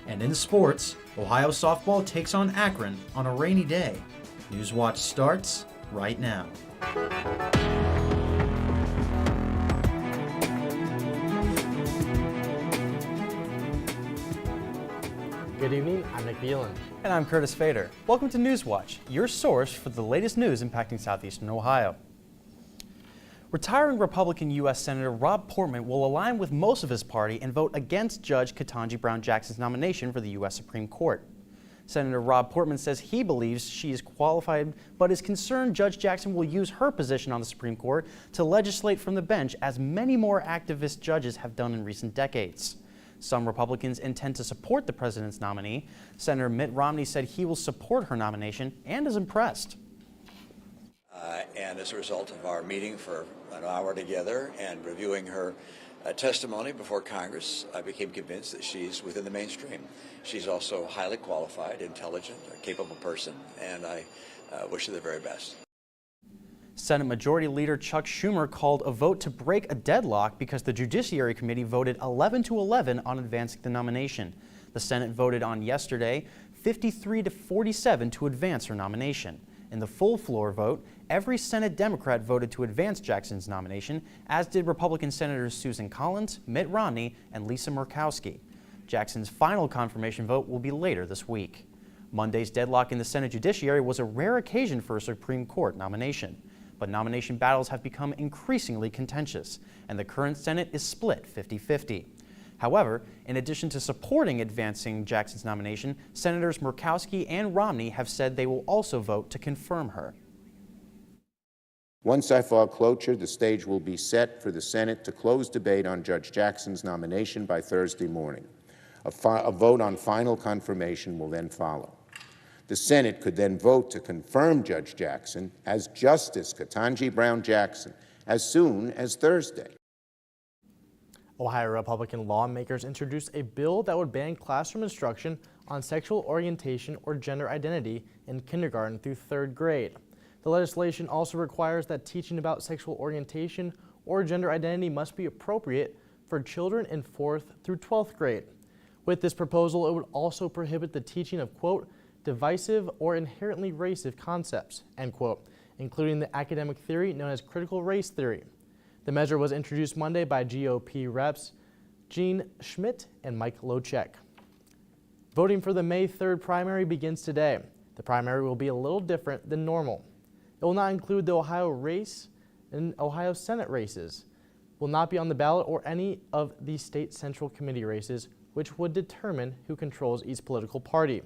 And in sports, Ohio softball takes on Akron on a rainy day. Newswatch starts right now. Good evening, I'm Nick Beelan. And I'm Curtis Fader. Welcome to Newswatch, your source for the latest news impacting southeastern Ohio. Retiring Republican U.S. Senator Rob Portman will align with most of his party and vote against Judge Ketanji Brown Jackson's nomination for the U.S. Supreme Court. Senator Rob Portman says he believes she is qualified, but is concerned Judge Jackson will use her position on the Supreme Court to legislate from the bench, as many more activist judges have done in recent decades. Some Republicans intend to support the president's nominee. Senator Mitt Romney said he will support her nomination and is impressed. And as a result of our meeting for an hour together and reviewing her testimony before Congress, I became convinced that she's within the mainstream. She's also highly qualified, intelligent, a capable person, and I wish her the very best. Senate Majority Leader Chuck Schumer called a vote to break a deadlock because the Judiciary Committee voted 11-11 on advancing the nomination. The Senate voted on yesterday 53-47 to advance her nomination. In the full floor vote, every Senate Democrat voted to advance Jackson's nomination, as did Republican Senators Susan Collins, Mitt Romney, and Lisa Murkowski. Jackson's final confirmation vote will be later this week. Monday's deadlock in the Senate Judiciary was a rare occasion for a Supreme Court nomination. But nomination battles have become increasingly contentious, and the current Senate is split 50-50. However, in addition to supporting advancing Jackson's nomination, Senators Murkowski and Romney have said they will also vote to confirm her. Once I fall cloture, the stage will be set for the Senate to close debate on Judge Jackson's nomination by Thursday morning. A vote on final confirmation will then follow. The Senate could then vote to confirm Judge Jackson as Justice Ketanji Brown Jackson as soon as Thursday. Ohio Republican lawmakers introduced a bill that would ban classroom instruction on sexual orientation or gender identity in kindergarten through 3rd grade. The legislation also requires that teaching about sexual orientation or gender identity must be appropriate for children in 4th through 12th grade. With this proposal, it would also prohibit the teaching of, quote, divisive or inherently racist concepts, end quote, including the academic theory known as critical race theory. The measure was introduced Monday by GOP reps Gene Schmidt and Mike Lochek. Voting for the May 3rd primary begins today. The primary will be a little different than normal. It will not include the Ohio race and Ohio Senate races, will not be on the ballot, or any of the state central committee races, which would determine who controls each political party.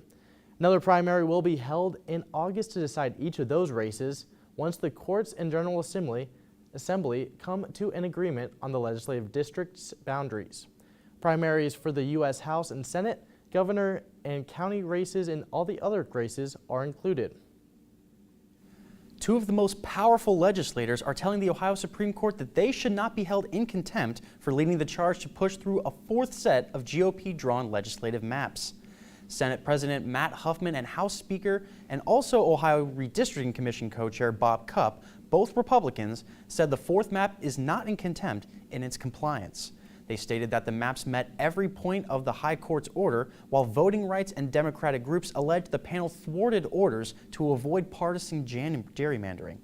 Another primary will be held in August to decide each of those races once the courts and General Assembly come to an agreement on the legislative district's boundaries. Primaries for the U.S. House and Senate, governor and county races, and all the other races are included. Two of the most powerful legislators are telling the Ohio Supreme Court that they should not be held in contempt for leading the charge to push through a 4th set of GOP-drawn legislative maps. Senate President Matt Huffman and House Speaker and also Ohio Redistricting Commission co-chair Bob Cupp, both Republicans, said the 4th map is not in contempt in its compliance. They stated that the maps met every point of the High Court's order, while voting rights and Democratic groups alleged the panel thwarted orders to avoid partisan gerrymandering.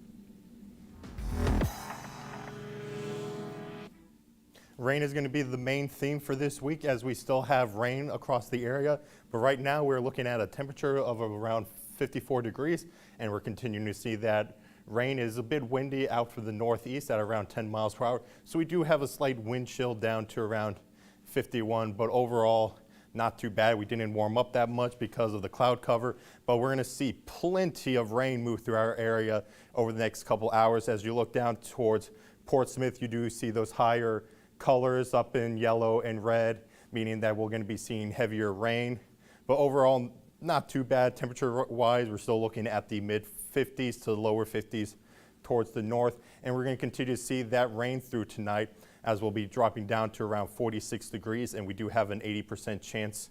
Rain is going to be the main theme for this week, as we still have rain across the area. But right now we're looking at a temperature of around 54 degrees, and we're continuing to see that rain is a bit windy out for the northeast at around 10 miles per hour. So we do have a slight wind chill down to around 51, but overall not too bad. We didn't warm up that much because of the cloud cover, but we're going to see plenty of rain move through our area over the next couple hours. As you look down towards Portsmouth, you do see those higher colors up in yellow and red, meaning that we're going to be seeing heavier rain. But overall, not too bad. Temperature-wise, we're still looking at the mid-50s to lower 50s towards the north, and we're going to continue to see that rain through tonight, as we'll be dropping down to around 46 degrees, and we do have an 80% chance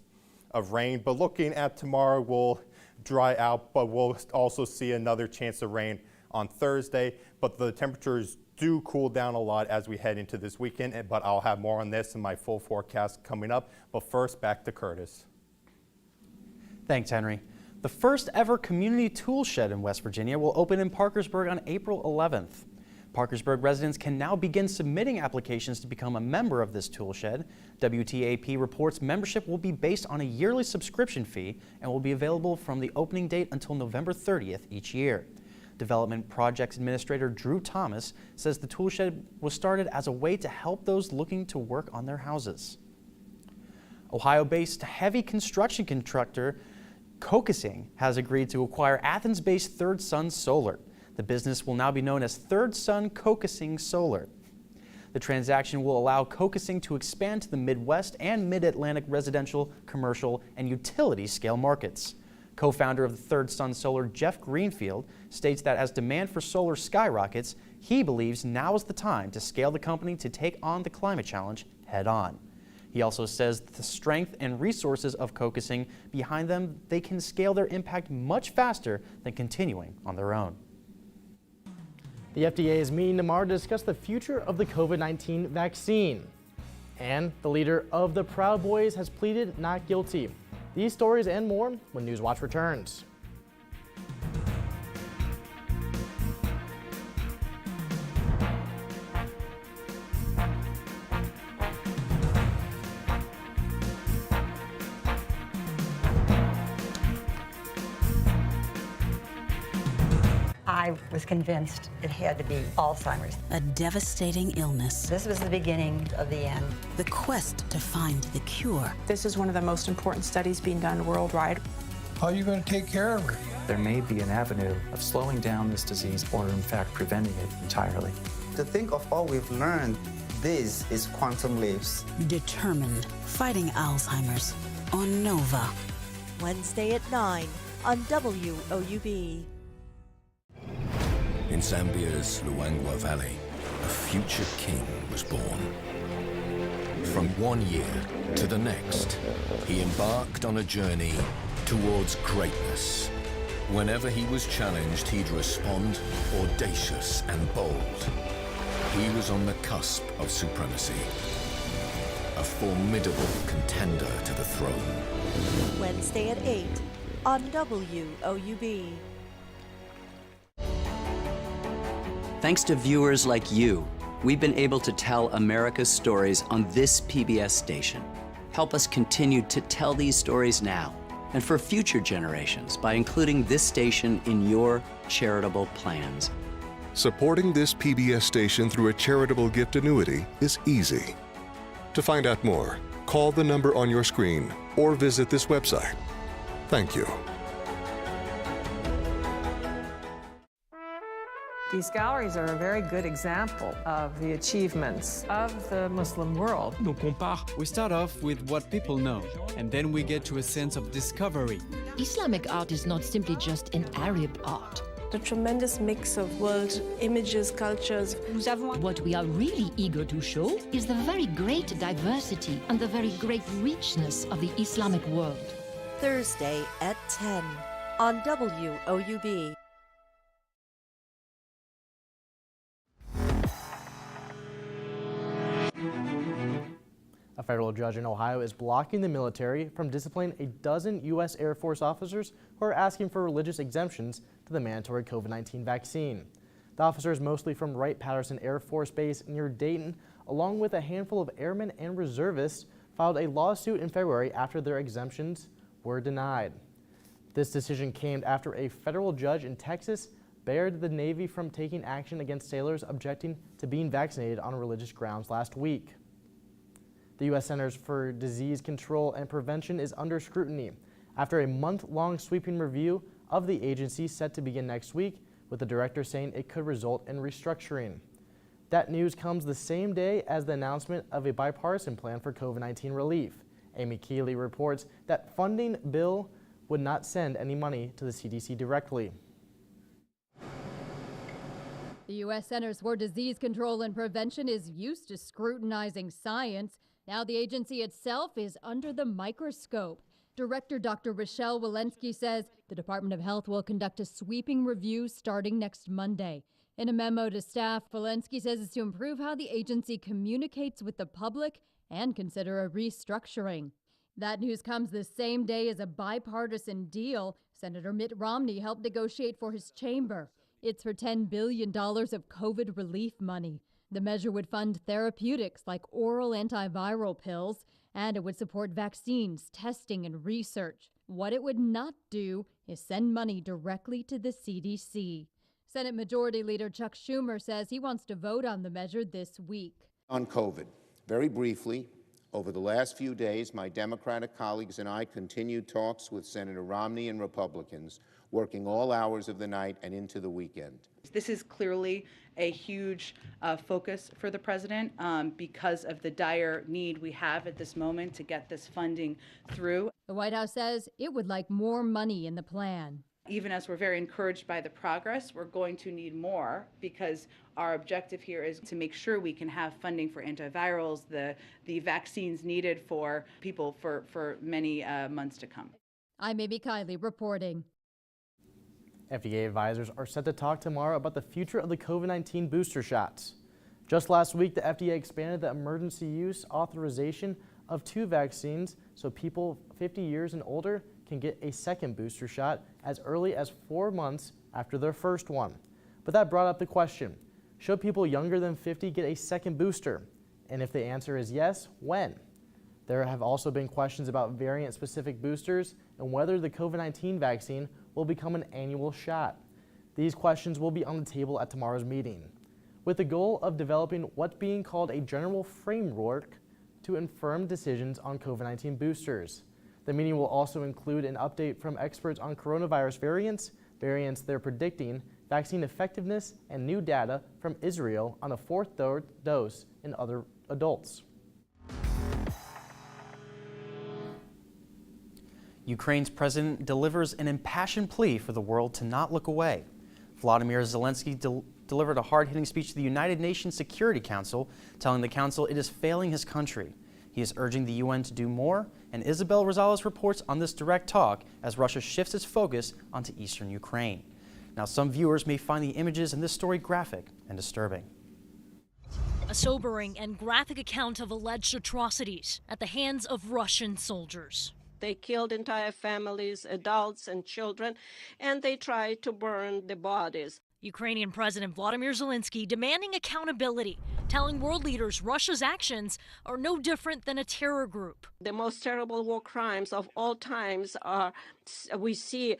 of rain. But looking at tomorrow, we'll dry out, but we'll also see another chance of rain on Thursday. But the temperatures do cool down a lot as we head into this weekend, but I'll have more on this in my full forecast coming up. But first, back to Curtis. Thanks, Henry. The first ever community tool shed in West Virginia will open in Parkersburg on April 11th. Parkersburg residents can now begin submitting applications to become a member of this tool shed. WTAP reports membership will be based on a yearly subscription fee and will be available from the opening date until November 30th each year. Development Projects Administrator Drew Thomas says the tool shed was started as a way to help those looking to work on their houses. Ohio-based heavy construction contractor Kokosing has agreed to acquire Athens-based Third Sun Solar. The business will now be known as Third Sun Kokosing Solar. The transaction will allow Kokosing to expand to the Midwest and Mid-Atlantic residential, commercial, and utility scale markets. Co-founder of the Third Sun Solar, Jeff Greenfield, states that as demand for solar skyrockets, he believes now is the time to scale the company to take on the climate challenge head-on. He also says the strength and resources of Kokosing behind them, they can scale their impact much faster than continuing on their own. The FDA is meeting tomorrow to discuss the future of the COVID-19 vaccine. And the leader of the Proud Boys has pleaded not guilty. These stories and more when Newswatch returns. I was convinced it had to be Alzheimer's. A devastating illness. This was the beginning of the end. The quest to find the cure. This is one of the most important studies being done worldwide. How are you going to take care of her? There may be an avenue of slowing down this disease or, in fact, preventing it entirely. To think of all we've learned, this is quantum leaps. Determined, fighting Alzheimer's on Nova. Wednesday at 9 on WOUB. In Zambia's Luangwa Valley, a future king was born. From one year to the next, he embarked on a journey towards greatness. Whenever he was challenged, he'd respond audacious and bold. He was on the cusp of supremacy, a formidable contender to the throne. Wednesday at 8 on WOUB. Thanks to viewers like you, we've been able to tell America's stories on this PBS station. Help us continue to tell these stories now and for future generations by including this station in your charitable plans. Supporting this PBS station through a charitable gift annuity is easy. To find out more, call the number on your screen or visit this website. Thank you. These galleries are a very good example of the achievements of the Muslim world. We start off with what people know, and then we get to a sense of discovery. Islamic art is not simply just an Arab art. A tremendous mix of world images, cultures. What we are really eager to show is the very great diversity and the very great richness of the Islamic world. Thursday at 10 on WOUB. A federal judge in Ohio is blocking the military from disciplining a dozen U.S. Air Force officers who are asking for religious exemptions to the mandatory COVID-19 vaccine. The officers, mostly from Wright-Patterson Air Force Base near Dayton, along with a handful of airmen and reservists, filed a lawsuit in February after their exemptions were denied. This decision came after a federal judge in Texas barred the Navy from taking action against sailors objecting to being vaccinated on religious grounds last week. The U.S. Centers for Disease Control and Prevention is under scrutiny after a month-long sweeping review of the agency set to begin next week, with the director saying it could result in restructuring. That news comes the same day as the announcement of a bipartisan plan for COVID-19 relief. Amy Keeley reports that funding bill would not send any money to the CDC directly. The U.S. Centers for Disease Control and Prevention is used to scrutinizing science. Now the agency itself is under the microscope. Director Dr. Rochelle Walensky says the Department of Health will conduct a sweeping review starting next Monday. In a memo to staff, Walensky says it's to improve how the agency communicates with the public and consider a restructuring. That news comes the same day as a bipartisan deal Senator Mitt Romney helped negotiate for his chamber. It's for $10 billion of COVID relief money. The measure would fund therapeutics like oral antiviral pills, and it would support vaccines, testing, and research. What it would not do is send money directly to the CDC. Senate Majority Leader Chuck Schumer says he wants to vote on the measure this week. On COVID, very briefly, over the last few days, my Democratic colleagues and I continued talks with Senator Romney and Republicans, working all hours of the night and into the weekend. This is clearly a huge focus for the president because of the dire need we have at this moment to get this funding through. The White House says it would like more money in the plan. Even as we're very encouraged by the progress, we're going to need more because our objective here is to make sure we can have funding for antivirals, the vaccines needed for people for many months to come. I'm Amy Kiley reporting. FDA advisors are set to talk tomorrow about the future of the COVID-19 booster shots. Just last week, the FDA expanded the emergency use authorization of 2 vaccines so people 50 years and older can get a second booster shot as early as 4 months after their first one. But that brought up the question, should people younger than 50 get a second booster? And if the answer is yes, when? There have also been questions about variant-specific boosters and whether the COVID-19 vaccine will become an annual shot. These questions will be on the table at tomorrow's meeting, with the goal of developing what's being called a general framework to inform decisions on COVID-19 boosters. The meeting will also include an update from experts on coronavirus variants they're predicting, vaccine effectiveness, and new data from Israel on a 4th dose in other adults. Ukraine's president delivers an impassioned plea for the world to not look away. Volodymyr Zelensky delivered a hard-hitting speech to the United Nations Security Council, telling the council it is failing his country. He is urging the UN to do more, and Isabel Rosales reports on this direct talk as Russia shifts its focus onto eastern Ukraine. Now, some viewers may find the images in this story graphic and disturbing. A sobering and graphic account of alleged atrocities at the hands of Russian soldiers. They killed entire families, adults and children, and they tried to burn the bodies. Ukrainian President Volodymyr Zelensky demanding accountability, telling world leaders Russia's actions are no different than a terror group. The most terrible war crimes of all times are we see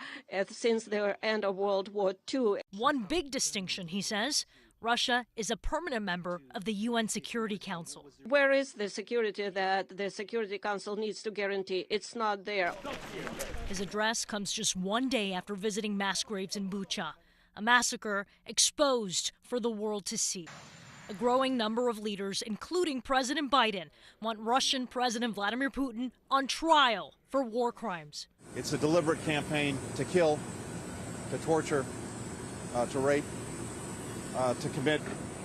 since the end of World War II. One big distinction, he says, Russia is a permanent member of the UN Security Council. Where is the security that the Security Council needs to guarantee? It's not there. His address comes just one day after visiting mass graves in Bucha, a massacre exposed for the world to see. A growing number of leaders, including President Biden, want Russian President Vladimir Putin on trial for war crimes. It's a deliberate campaign to kill, to torture, to rape, to commit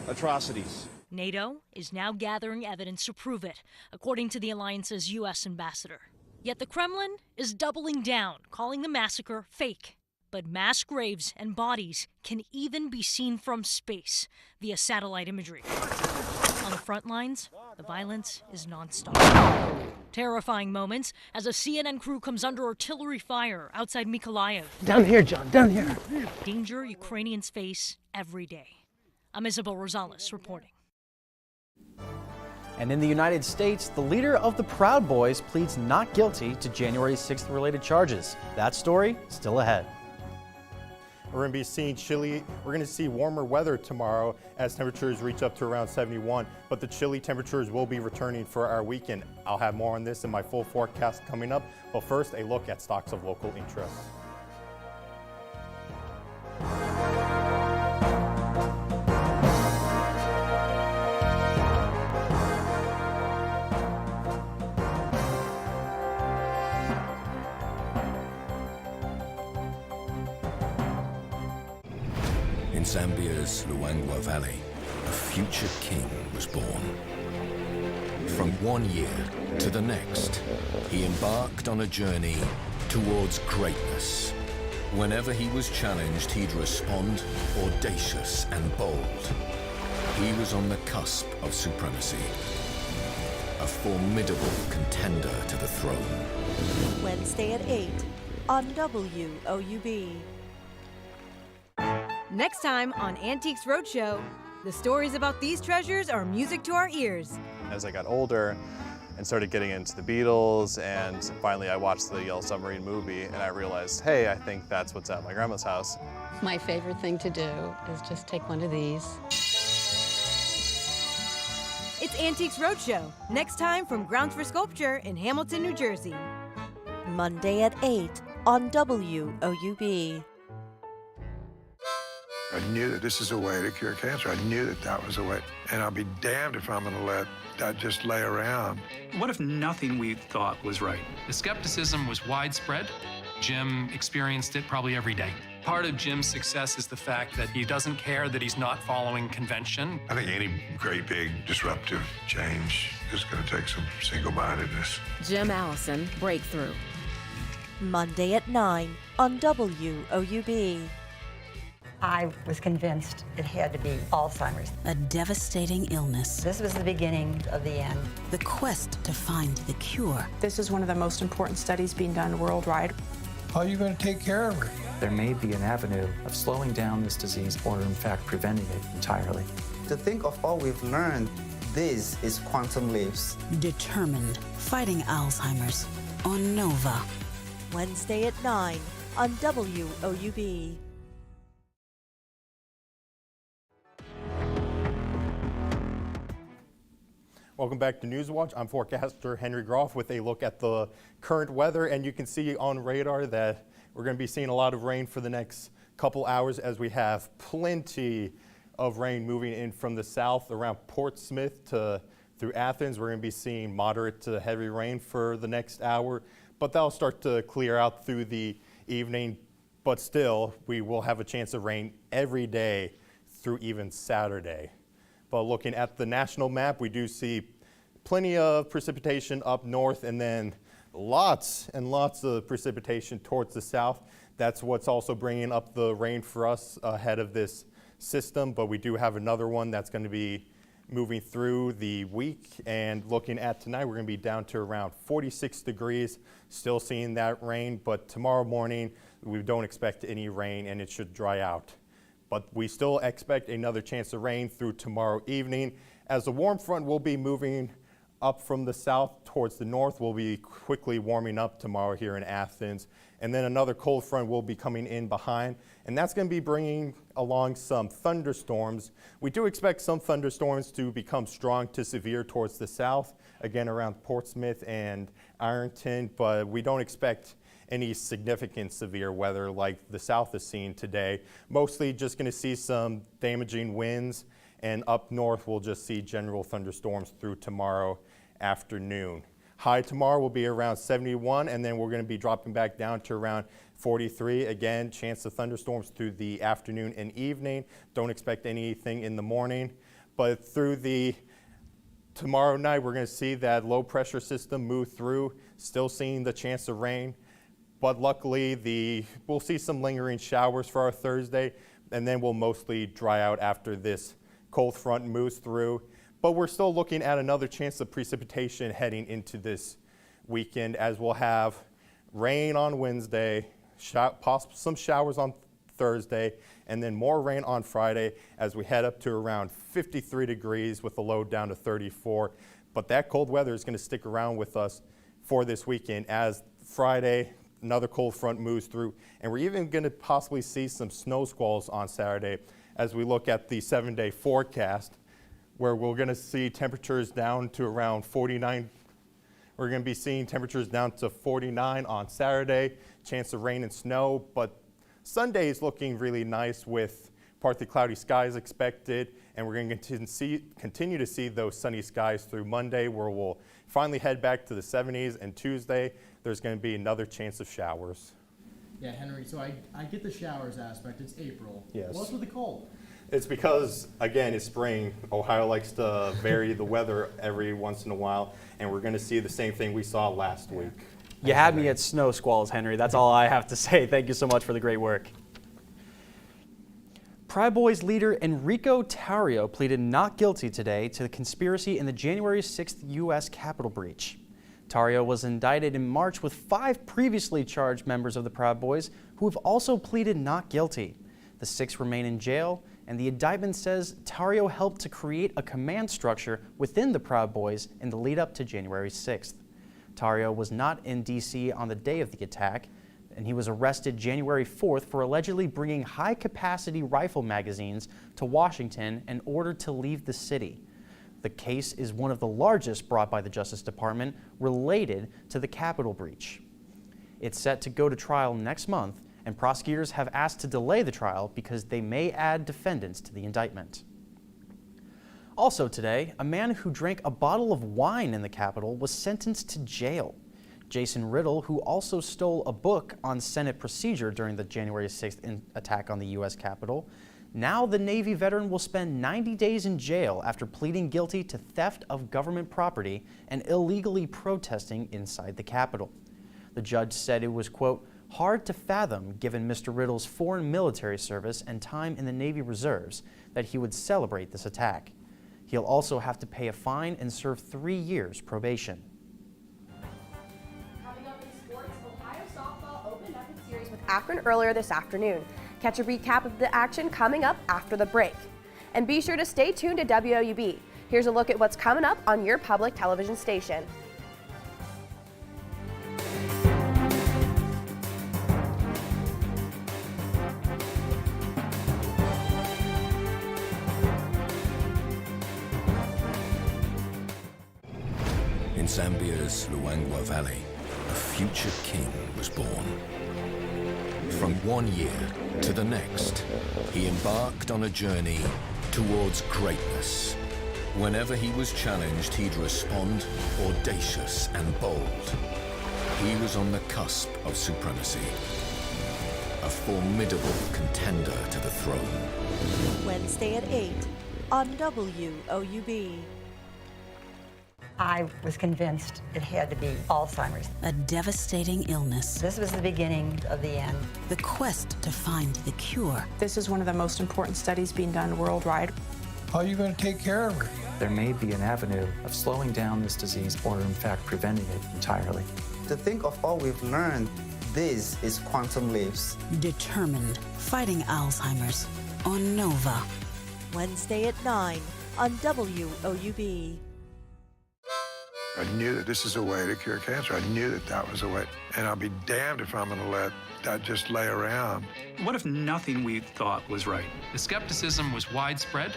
atrocities. NATO is now gathering evidence to prove it, according to the alliance's U.S. ambassador. Yet the Kremlin is doubling down, calling the massacre fake. But mass graves and bodies can even be seen from space via satellite imagery. On the front lines, the violence is nonstop. Terrifying moments as a CNN crew comes under artillery fire outside Mykolaiv. Down here, John, down here. Danger Ukrainians face every day. I'm Isabel Rosales reporting. And in the United States, the leader of the Proud Boys pleads not guilty to January 6th related charges. That story still ahead. We're going to be seeing chilly. We're going to see warmer weather tomorrow as temperatures reach up to around 71, but the chilly temperatures will be returning for our weekend. I'll have more on this in my full forecast coming up, but first a look at stocks of local interest. In Zambia's Luangwa Valley, a future king was born. From one year to the next, he embarked on a journey towards greatness. Whenever he was challenged, he'd respond audacious and bold. He was on the cusp of supremacy. A formidable contender to the throne. Wednesday at 8 on WOUB. Next time on Antiques Roadshow, the stories about these treasures are music to our ears. As I got older and started getting into the Beatles, and finally I watched the Yellow Submarine movie, and I realized, hey, I think that's what's at my grandma's house. My favorite thing to do is just take one of these. It's Antiques Roadshow, next time from Grounds for Sculpture in Hamilton, New Jersey. Monday at 8 on WOUB. I knew that this is a way to cure cancer. I knew that that was a way. And I'll be damned if I'm going to let that just lay around. What if nothing we thought was right? The skepticism was widespread. Jim experienced it probably every day. Part of Jim's success is the fact that he doesn't care that he's not following convention. I think any great big disruptive change is going to take some single-mindedness. Jim Allison, Breakthrough. Monday at 9 on WOUB. I was convinced it had to be Alzheimer's. A devastating illness. This was the beginning of the end. The quest to find the cure. This is one of the most important studies being done worldwide. How are you going to take care of her? There may be an avenue of slowing down this disease or, in fact, preventing it entirely. To think of all we've learned, this is quantum leaps. Determined, fighting Alzheimer's on Nova. Wednesday at 9 on WOUB. Welcome back to Newswatch. I'm forecaster Henry Groff with a look at the current weather, and you can see on radar that we're going to be seeing a lot of rain for the next couple hours as we have plenty of rain moving in from the south around Portsmouth through Athens. We're going to be seeing moderate to heavy rain for the next hour, but that'll start to clear out through the evening. But still, we will have a chance of rain every day through even Saturday. But looking at the national map, we do see plenty of precipitation up north and then lots and lots of precipitation towards the south. That's what's also bringing up the rain for us ahead of this system. But we do have another one that's going to be moving through the week. And looking at tonight, we're going to be down to around 46 degrees, still seeing that rain. But tomorrow morning, we don't expect any rain and it should dry out. But we still expect another chance of rain through tomorrow evening. As the warm front will be moving up from the south towards the north, we'll be quickly warming up tomorrow here in Athens. And then another cold front will be coming in behind, and that's going to be bringing along some thunderstorms. We do expect some thunderstorms to become strong to severe towards the south, again around Portsmouth and Ironton, but we don't expect any significant severe weather like the south is seeing today. Mostly just going to see some damaging winds, and up north we'll just see general thunderstorms through tomorrow afternoon. High tomorrow will be around 71, and then we're going to be dropping back down to around 43. Again, chance of thunderstorms through the afternoon and evening. Don't expect anything in the morning, but through the tomorrow night we're going to see that low pressure system move through, still seeing the chance of rain. But luckily, we'll see some lingering showers for our Thursday, and then we'll mostly dry out after this cold front moves through. But we're still looking at another chance of precipitation heading into this weekend, as we'll have rain on Wednesday, some showers on Thursday, and then more rain on Friday as we head up to around 53 degrees with the low down to 34. But that cold weather is going to stick around with us for this weekend, as Friday, another cold front moves through, and we're even going to possibly see some snow squalls on Saturday as we look at the 7-day forecast, where we're going to see temperatures down to around 49. We're going to be seeing temperatures down to 49 on Saturday, chance of rain and snow, but Sunday is looking really nice with partly cloudy skies expected, and we're going to continue to see those sunny skies through Monday, where we'll finally head back to the 70s, and Tuesday there's going to be another chance of showers. Yeah, Henry, so I get the showers aspect. It's April. Yes. What's with the cold? It's because, again, it's spring. Ohio likes to vary the weather every once in a while, and we're going to see the same thing we saw last week. You had me at snow squalls, Henry. That's all I have to say. Thank you so much for the great work. Proud Boys leader Enrico Tarrio pleaded not guilty today to the conspiracy in the January 6th U.S. Capitol breach. Tarrio was indicted in March with 5 previously charged members of the Proud Boys who have also pleaded not guilty. The 6 remain in jail, and the indictment says Tarrio helped to create a command structure within the Proud Boys in the lead up to January 6th. Tarrio was not in D.C. on the day of the attack, and he was arrested January 4th for allegedly bringing high-capacity rifle magazines to Washington in order to leave the city. The case is one of the largest brought by the Justice Department related to the Capitol breach. It's set to go to trial next month, and prosecutors have asked to delay the trial because they may add defendants to the indictment. Also today, a man who drank a bottle of wine in the Capitol was sentenced to jail. Jason Riddle, who also stole a book on Senate procedure during the January 6th attack on the U.S. Capitol. Now the Navy veteran will spend 90 days in jail after pleading guilty to theft of government property and illegally protesting inside the Capitol. The judge said it was, quote, hard to fathom, given Mr. Riddle's foreign military service and time in the Navy Reserves, that he would celebrate this attack. He'll also have to pay a fine and serve 3 years probation. With Akron earlier this afternoon. Catch a recap of the action coming up after the break. And be sure to stay tuned to WOUB. Here's a look at what's coming up on your public television station. In Zambia's Luangwa Valley, a future king was born. From one year to the next, he embarked on a journey towards greatness. Whenever he was challenged, he'd respond audacious and bold. He was on the cusp of supremacy, a formidable contender to the throne. Wednesday at 8 on WOUB. I was convinced it had to be Alzheimer's. A devastating illness. This was the beginning of the end. The quest to find the cure. This is one of the most important studies being done worldwide. How are you going to take care of her? There may be an avenue of slowing down this disease or, in fact, preventing it entirely. To think of all we've learned, this is quantum leaps. Determined, fighting Alzheimer's on NOVA. Wednesday at 9 on WOUB. I knew that this is a way to cure cancer. I knew that that was a way. And I'll be damned if I'm going to let that just lay around. What if nothing we thought was right? The skepticism was widespread.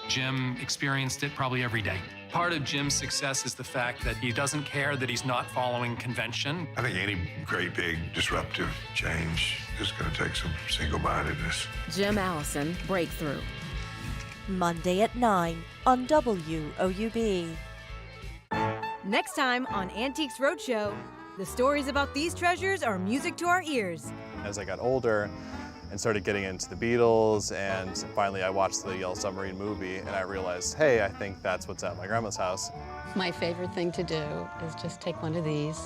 Jim experienced it probably every day. Part of Jim's success is the fact that he doesn't care that he's not following convention. I think any great big disruptive change is going to take some single-mindedness. Jim Allison, Breakthrough. Monday at 9 on WOUB. Next time on Antiques Roadshow, the stories about these treasures are music to our ears. As I got older and started getting into the Beatles, and finally I watched the Yellow Submarine movie, and I realized, hey, I think that's what's at my grandma's house. My favorite thing to do is just take one of these.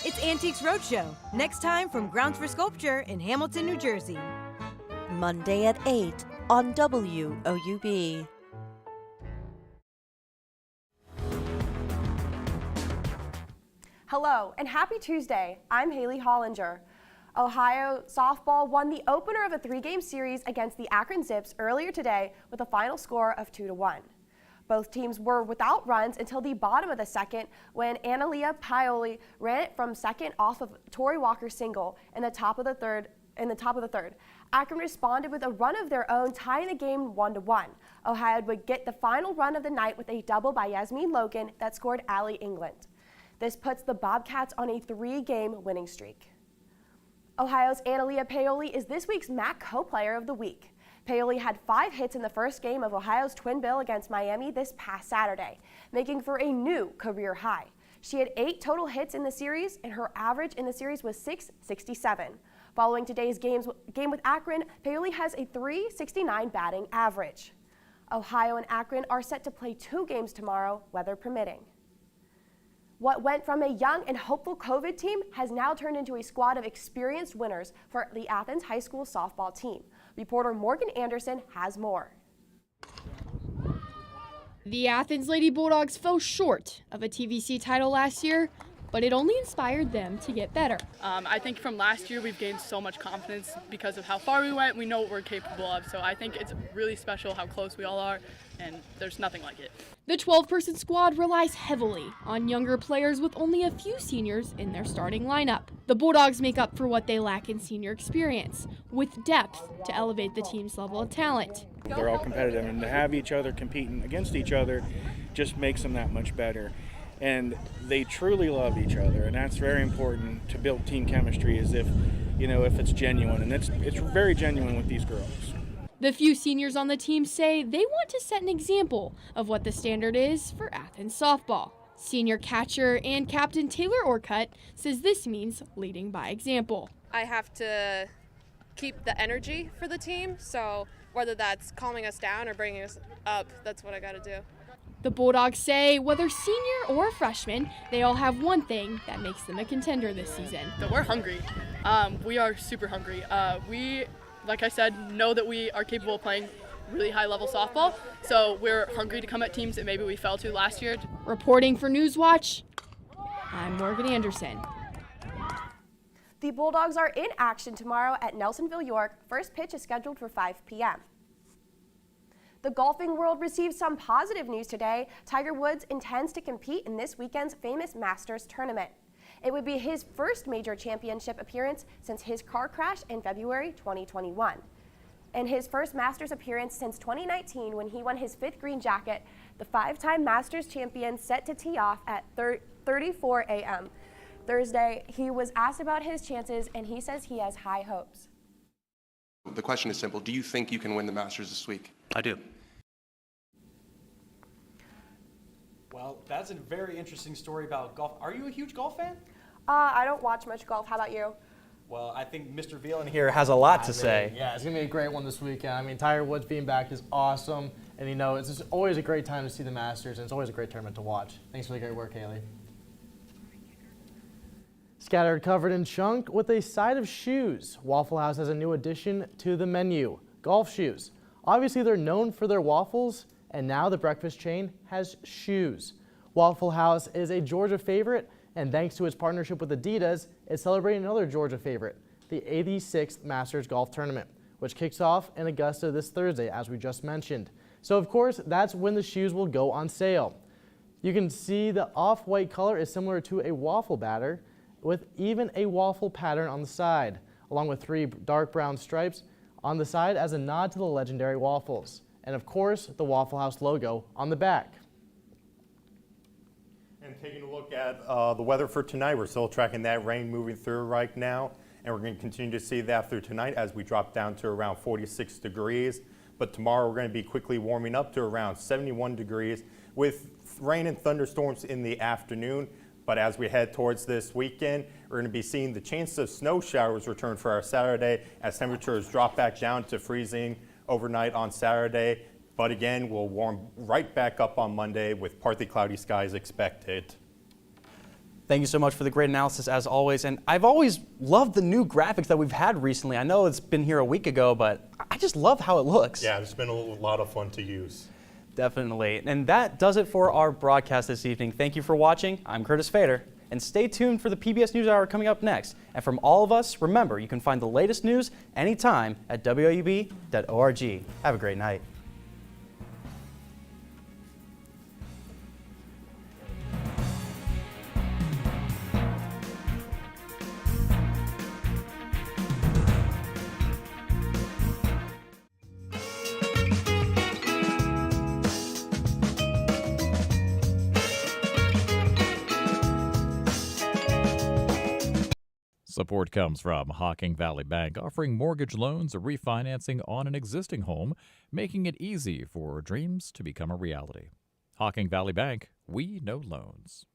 It's Antiques Roadshow, next time from Grounds for Sculpture in Hamilton, New Jersey. Monday at 8 on WOUB. Hello and happy Tuesday. I'm Haley Hollinger. Ohio softball won the opener of a 3-game series against the Akron Zips earlier today with a final score of 2-1. Both teams were without runs until the bottom of the second when Analia Paoli ran it from second off of Tori Walker's single in the top of the third. Akron responded with a run of their own, tying the game 1-1. Ohio would get the final run of the night with a double by Yasmin Logan that scored Allie England. This puts the Bobcats on a 3-game winning streak. Ohio's Analia Paoli is this week's MAC Co-Player of the Week. Paoli had 5 hits in the first game of Ohio's Twin Bill against Miami this past Saturday, making for a new career high. She had 8 total hits in the series, and her average in the series was .667. Following today's game with Akron, Paoli has a .369 batting average. Ohio and Akron are set to play 2 games tomorrow, weather permitting. What went from a young and hopeful COVID team has now turned into a squad of experienced winners for the Athens High School softball team. Reporter Morgan Anderson has more. The Athens Lady Bulldogs fell short of a TVC title last year, but it only inspired them to get better. I think from last year we've gained so much confidence because of how far we went. We know what we're capable of, so I think it's really special how close we all are, and there's nothing like it. The 12-person squad relies heavily on younger players with only a few seniors in their starting lineup. The Bulldogs make up for what they lack in senior experience, with depth to elevate the team's level of talent. They're all competitive, and to have each other competing against each other just makes them that much better. And they truly love each other, and that's very important to build team chemistry, as if it's genuine, and it's very genuine with these girls. The few seniors on the team say they want to set an example of what the standard is for Athens softball. Senior catcher and captain Taylor Orcutt says this means leading by example. I have to keep the energy for the team, so whether that's calming us down or bringing us up, that's what I got to do. The Bulldogs say whether senior or freshman, they all have one thing that makes them a contender this season. So we're hungry. We are super hungry. We, like I said, know that we are capable of playing really high-level softball, so we're hungry to come at teams that maybe we fell to last year. Reporting for Newswatch, I'm Morgan Anderson. The Bulldogs are in action tomorrow at Nelsonville, York. First pitch is scheduled for 5 p.m. The golfing world received some positive news today. Tiger Woods intends to compete in this weekend's famous Masters tournament. It would be his first major championship appearance since his car crash in February 2021. And his first Masters appearance since 2019 when he won his 5th green jacket, the 5-time Masters champion set to tee off at 3:34 a.m. Thursday. He was asked about his chances, and he says he has high hopes. The question is simple. Do you think you can win the Masters this week? I do. Well, that's a very interesting story about golf. Are you a huge golf fan? I don't watch much golf. How about you? Well, I think Mr. Veal in here has a lot to say. Yeah, it's going to be a great one this weekend. I mean, Tiger Woods being back is awesome. And, it's just always a great time to see the Masters, and it's always a great tournament to watch. Thanks for the great work, Haley. Scattered, covered, and chunked with a side of shoes. Waffle House has a new addition to the menu, golf shoes. Obviously, they're known for their waffles, and now the breakfast chain has shoes. Waffle House is a Georgia favorite, and thanks to its partnership with Adidas, it's celebrating another Georgia favorite, the 86th Masters Golf Tournament, which kicks off in Augusta this Thursday, as we just mentioned. So, of course, that's when the shoes will go on sale. You can see the off-white color is similar to a waffle batter, with even a waffle pattern on the side, along with 3 dark brown stripes on the side as a nod to the legendary waffles. And of course, the Waffle House logo on the back. And taking a look at the weather for tonight, we're still tracking that rain moving through right now, and we're going to continue to see that through tonight as we drop down to around 46 degrees. But tomorrow we're going to be quickly warming up to around 71 degrees with rain and thunderstorms in the afternoon. But as we head towards this weekend, we're going to be seeing the chance of snow showers return for our Saturday as temperatures drop back down to freezing overnight on Saturday. But again, we'll warm right back up on Monday with partly cloudy skies expected. Thank you so much for the great analysis as always. And I've always loved the new graphics that we've had recently. I know it's been here a week ago, but I just love how it looks. Yeah, it's been a lot of fun to use. Definitely. And that does it for our broadcast this evening. Thank you for watching. I'm Curtis Fader. And stay tuned for the PBS NewsHour coming up next. And from all of us, remember, you can find the latest news anytime at woub.org. Have a great night. Support comes from Hocking Valley Bank, offering mortgage loans or refinancing on an existing home, making it easy for dreams to become a reality. Hocking Valley Bank, we know loans.